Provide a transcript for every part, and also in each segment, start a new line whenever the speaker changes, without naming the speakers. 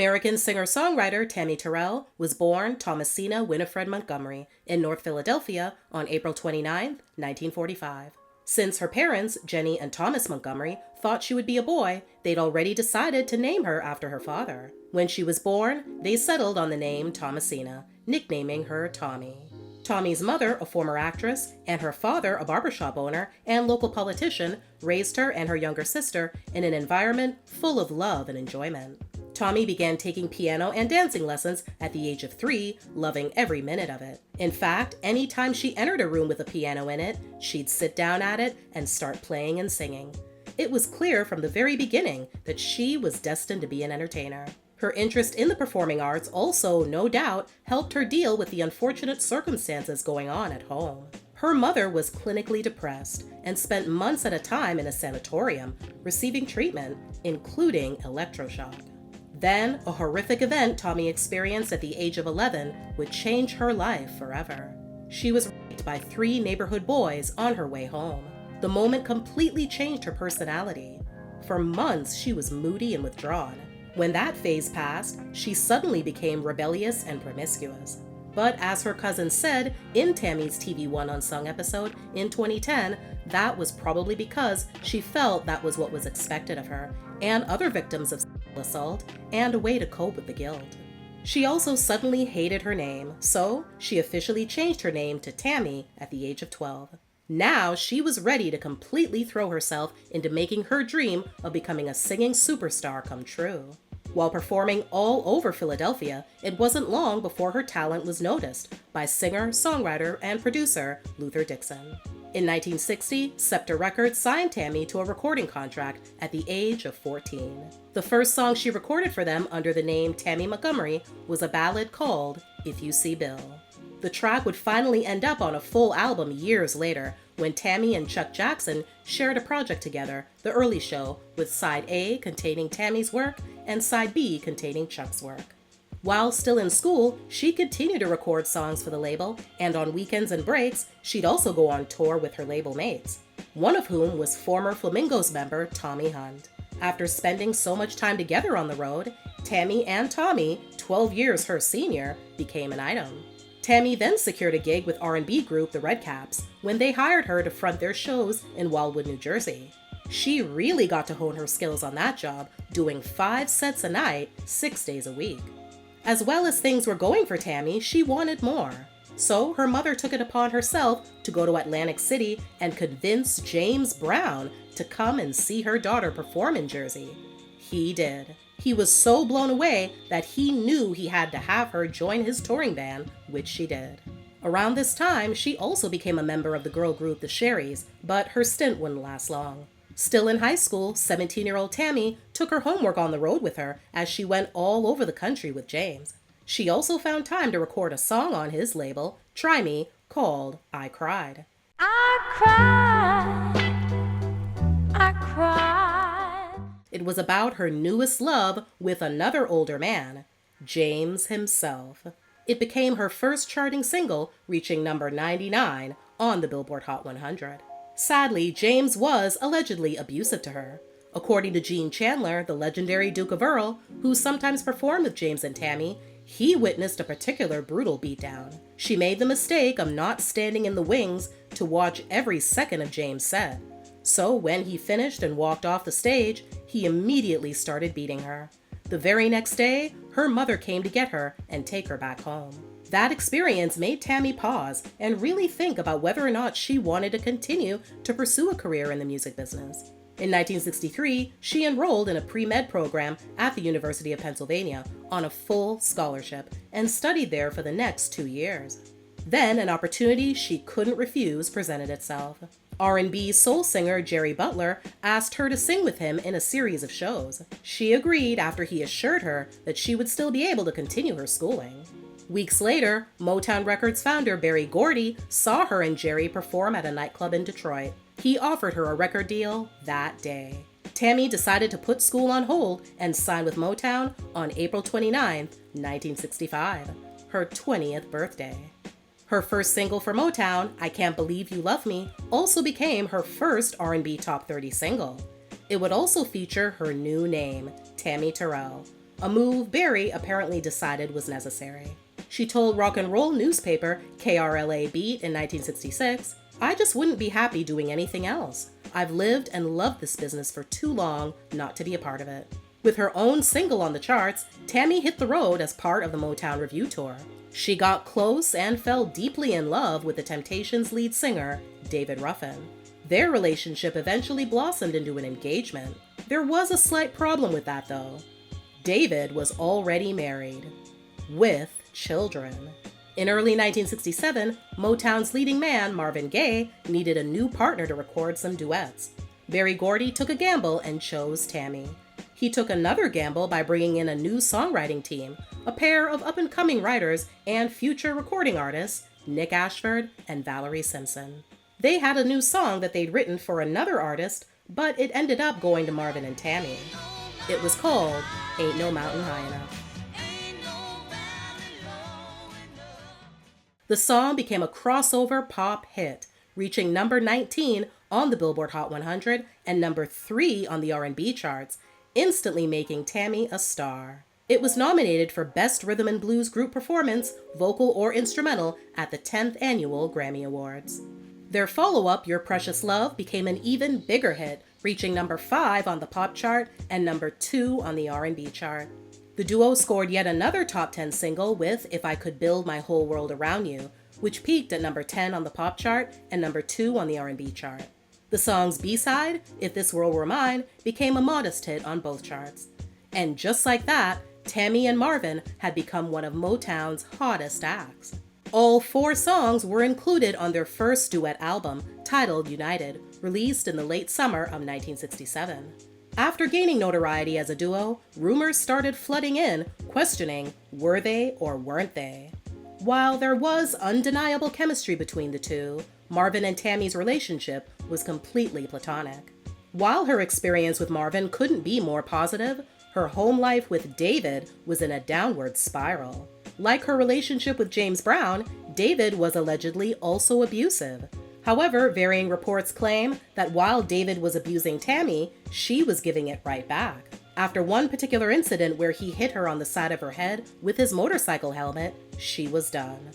American singer-songwriter Tammi Terrell was born Thomasina Winifred Montgomery in North Philadelphia on April 29, 1945. Since her parents, Jennie and Thomas Montgomery, thought she would be a boy, they'd already decided to name her after her father. When she was born, they settled on the name Thomasina, nicknaming her Tommie. Tommie's mother, a former actress, and her father, a barbershop owner and local politician, raised her and her younger sister in an environment full of love and enjoyment. Tommie began taking piano and dancing lessons at the age of 3, loving every minute of it. In fact, any time she entered a room with a piano in it, she'd sit down at it and start playing and singing. It was clear from the very beginning that she was destined to be an entertainer. Her interest in the performing arts also, no doubt, helped her deal with the unfortunate circumstances going on at home. Her mother was clinically depressed and spent months at a time in a sanatorium receiving treatment, including electroshock. Then, a horrific event Tommie experienced at the age of 11 would change her life forever. She was raped by 3 neighborhood boys on her way home. The moment completely changed her personality. For months, she was moody and withdrawn. When that phase passed, she suddenly became rebellious and promiscuous. But as her cousin said in Tammy's TV One Unsung episode in 2010, that was probably because she felt that was what was expected of her and other victims of sexual assault, and a way to cope with the guilt. She also suddenly hated her name, so she officially changed her name to Tammi at the age of 12. Now she was ready to completely throw herself into making her dream of becoming a singing superstar come true. While performing all over Philadelphia, it wasn't long before her talent was noticed by singer, songwriter, and producer Luther Dixon. In 1960, Scepter Records signed Tammi to a recording contract at the age of 14. The first song she recorded for them under the name Tammi Montgomery was a ballad called If You See Bill. The track would finally end up on a full album years later when Tammi and Chuck Jackson shared a project together, The Early Show, with Side A containing Tammy's work and Side B containing Chuck's work. While still in school, she continued to record songs for the label, and on weekends and breaks, she'd also go on tour with her label mates, one of whom was former Flamingos member Tommy Hunt. After spending so much time together on the road, Tammi and Tommie, 12 years her senior, became an item. Tammi then secured a gig with R&B group The Redcaps when they hired her to front their shows in Wildwood, New Jersey. She really got to hone her skills on that job, doing 5 sets a night, 6 days a week. As well as things were going for Tammi, she wanted more. So her mother took it upon herself to go to Atlantic City and convince James Brown to come and see her daughter perform in Jersey. He did. He was so blown away that he knew he had to have her join his touring band, which she did. Around this time, she also became a member of the girl group The Sherrys, but her stint wouldn't last long. Still in high school, 17-year-old Tammi took her homework on the road with her as she went all over the country with James. She also found time to record a song on his label, Try Me, called I Cried.
I cried, I cried.
It was about her newest love with another older man, James himself. It became her first charting single, reaching number 99 on the Billboard Hot 100. Sadly, James was allegedly abusive to her. According to Gene Chandler, the legendary Duke of Earl, who sometimes performed with James and Tammi, he witnessed a particular brutal beatdown. She made the mistake of not standing in the wings to watch every second of James' set. So when he finished and walked off the stage, he immediately started beating her. The very next day, her mother came to get her and take her back home. That experience made Tammi pause and really think about whether or not she wanted to continue to pursue a career in the music business. In 1963, she enrolled in a pre-med program at the University of Pennsylvania on a full scholarship and studied there for the next 2 years. Then an opportunity she couldn't refuse presented itself. R&B soul singer Jerry Butler asked her to sing with him in a series of shows. She agreed after he assured her that she would still be able to continue her schooling. Weeks later, Motown Records founder Berry Gordy saw her and Jerry perform at a nightclub in Detroit. He offered her a record deal that day. Tammi decided to put school on hold and sign with Motown on April 29, 1965, her 20th birthday. Her first single for Motown, I Can't Believe You Love Me, also became her first R&B Top 30 single. It would also feature her new name, Tammi Terrell. a move Berry apparently decided was necessary. She told rock and roll newspaper KRLA Beat in 1966, "I just wouldn't be happy doing anything else. I've lived and loved this business for too long not to be a part of it." With her own single on the charts, Tammi hit the road as part of the Motown Revue Tour. She got close and fell deeply in love with the Temptations' lead singer, David Ruffin. Their relationship eventually blossomed into an engagement. There was a slight problem with that, though. David was already married, with children. In early 1967, Motown's leading man, Marvin Gaye, needed a new partner to record some duets. Berry Gordy took a gamble and chose Tammi. He took another gamble by bringing in a new songwriting team, a pair of up-and-coming writers and future recording artists, Nick Ashford and Valerie Simpson. They had a new song that they'd written for another artist, but it ended up going to Marvin and Tammi. It was called Ain't No Mountain High Enough. The song became a crossover pop hit, reaching number 19 on the Billboard Hot 100 and number 3 on the R&B charts, instantly making Tammi a star. It was nominated for Best Rhythm and Blues Group Performance, Vocal or Instrumental at the 10th Annual Grammy Awards. Their follow-up, Your Precious Love, became an even bigger hit, reaching number 5 on the pop chart and number 2 on the R&B chart. The duo scored yet another top 10 single with If I Could Build My Whole World Around You, which peaked at number 10 on the pop chart and number 2 on the R&B chart. The song's B-side, If This World Were Mine, became a modest hit on both charts. And just like that, Tammi and Marvin had become one of Motown's hottest acts. All 4 songs were included on their first duet album, titled United, released in the late summer of 1967. After gaining notoriety as a duo, rumors started flooding in, questioning, were they or weren't they? While there was undeniable chemistry between the two, Marvin and Tammi's relationship was completely platonic. While her experience with Marvin couldn't be more positive, her home life with David was in a downward spiral. Like her relationship with James Brown, David was allegedly also abusive. However, varying reports claim that while David was abusing Tammi, she was giving it right back. After one particular incident where he hit her on the side of her head with his motorcycle helmet, she was done.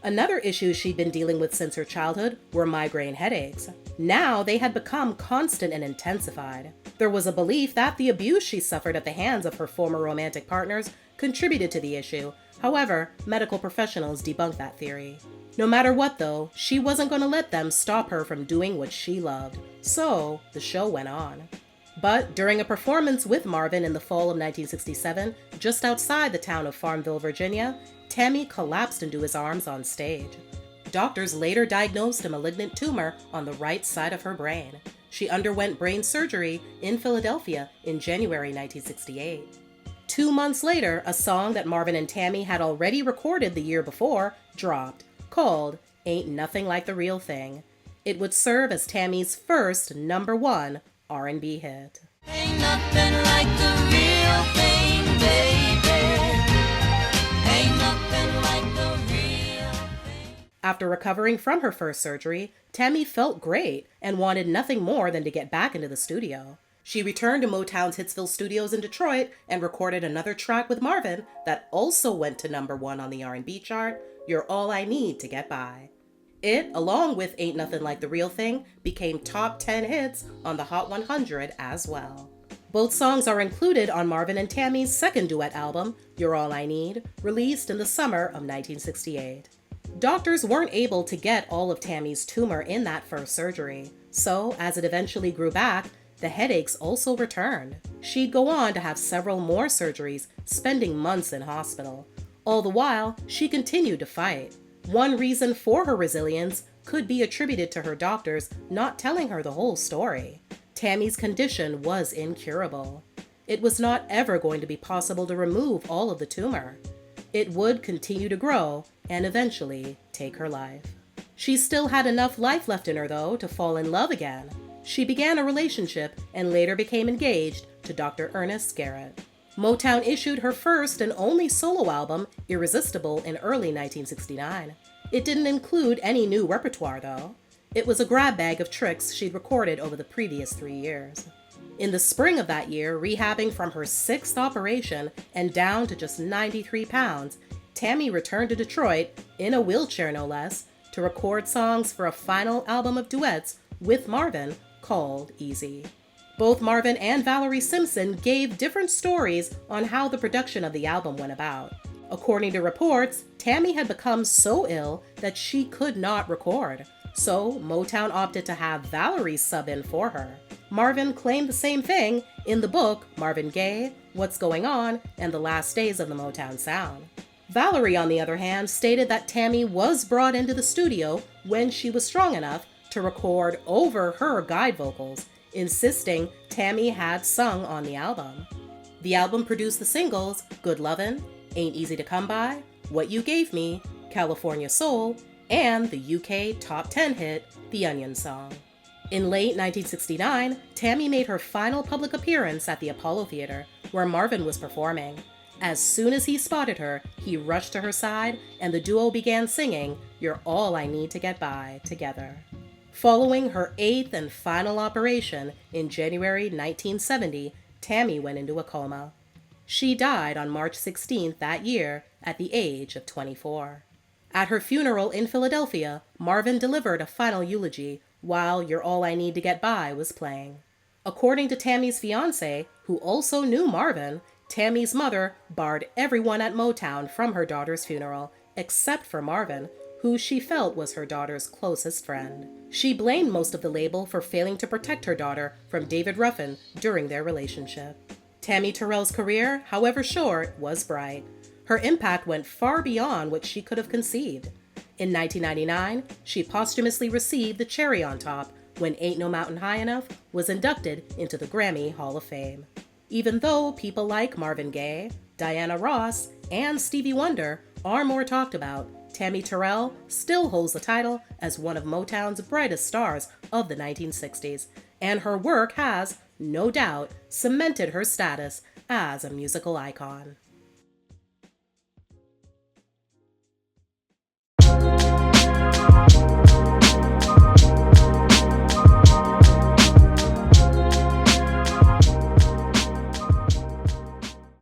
Another issue she'd been dealing with since her childhood were migraine headaches. Now they had become constant and intensified. There was a belief that the abuse she suffered at the hands of her former romantic partners contributed to the issue. However, medical professionals debunked that theory. No matter what though, she wasn't going to let them stop her from doing what she loved. So, the show went on. But during a performance with Marvin in the fall of 1967, just outside the town of Farmville, Virginia, Tammi collapsed into his arms on stage. Doctors later diagnosed a malignant tumor on the right side of her brain. She underwent brain surgery in Philadelphia in January 1968. 2 months later, a song that Marvin and Tammi had already recorded the year before dropped, called Ain't Nothing Like the Real Thing. It would serve as Tammi's first #1 R&B hit.
Ain't nothing like the real thing, baby. Ain't nothing like the real thing.
After recovering from her first surgery, Tammi felt great and wanted nothing more than to get back into the studio. She returned to Motown's Hitsville Studios in Detroit and recorded another track with Marvin that also went to #1 on the R&B chart, You're All I Need to Get By. It, along with Ain't Nothing Like the Real Thing, became top 10 hits on the Hot 100 as well. Both songs are included on Marvin and Tammy's second duet album, You're All I Need, released in the summer of 1968. Doctors weren't able to get all of Tammy's tumor in that first surgery, so as it eventually grew back, the headaches also returned. She'd go on to have several more surgeries, spending months in hospital. All the while, she continued to fight. One reason for her resilience could be attributed to her doctors not telling her the whole story. Tammy's condition was incurable. It was not ever going to be possible to remove all of the tumor. It would continue to grow and eventually take her life. She still had enough life left in her, though, to fall in love again. She began a relationship and later became engaged to Dr. Ernest Garrett. Motown issued her first and only solo album, Irresistible, in early 1969. It didn't include any new repertoire, though. It was a grab bag of tricks she'd recorded over the previous 3 years. In the spring of that year, rehabbing from her 6th operation and down to just 93 pounds, Tammi returned to Detroit, in a wheelchair no less, to record songs for a final album of duets with Marvin called Easy. Both Marvin and Valerie Simpson gave different stories on how the production of the album went about. According to reports, Tammi had become so ill that she could not record, so Motown opted to have Valerie sub in for her. Marvin claimed the same thing in the book Marvin Gaye, What's Going On, and the Last Days of the Motown Sound. Valerie, on the other hand, stated that Tammi was brought into the studio when she was strong enough to record over her guide vocals, insisting Tammi had sung on the album. The album produced the singles Good Lovin', Ain't Easy to Come By, What You Gave Me, California Soul, and the UK top 10 hit, The Onion Song. In late 1969, Tammi made her final public appearance at the Apollo Theater, where Marvin was performing. As soon as he spotted her, he rushed to her side, and the duo began singing You're All I Need to Get By together. Following her 8th and final operation in January 1970, Tammi went into a coma. She died on March 16th that year at the age of 24. At her funeral in Philadelphia, Marvin delivered a final eulogy while You're All I Need to Get By was playing. According to Tammi's fiancé, who also knew Marvin, Tammi's mother barred everyone at Motown from her daughter's funeral, except for Marvin, who she felt was her daughter's closest friend. She blamed most of the label for failing to protect her daughter from David Ruffin during their relationship. Tammi Terrell's career, however short, was bright. Her impact went far beyond what she could have conceived. In 1999, she posthumously received the cherry on top when Ain't No Mountain High Enough was inducted into the Grammy Hall of Fame. Even though people like Marvin Gaye, Diana Ross, and Stevie Wonder are more talked about, Tammi Terrell still holds the title as one of Motown's brightest stars of the 1960s, and her work has, no doubt, cemented her status as a musical icon.